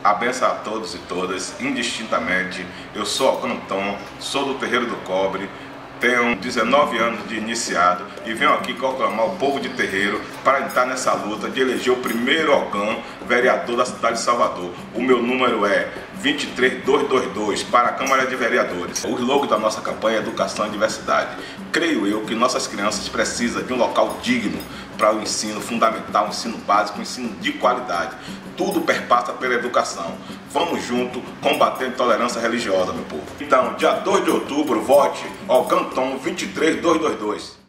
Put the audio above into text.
A benção a todos e todas, indistintamente. Eu sou Alcanton, sou do Terreiro do Cobre, tenho 19 anos de iniciado e venho aqui proclamar o povo de Terreiro para entrar nessa luta de eleger o primeiro Alcan vereador da cidade de Salvador. O meu número é 23222 para a Câmara de Vereadores. O slogan da nossa campanha é Educação e Diversidade. Creio eu que nossas crianças precisam de um local digno para o ensino fundamental, o ensino básico, o ensino de qualidade. Tudo perpassa pela educação. Vamos junto combater a intolerância religiosa, meu povo. Então, dia 2 de outubro, vote Alcanton 23222.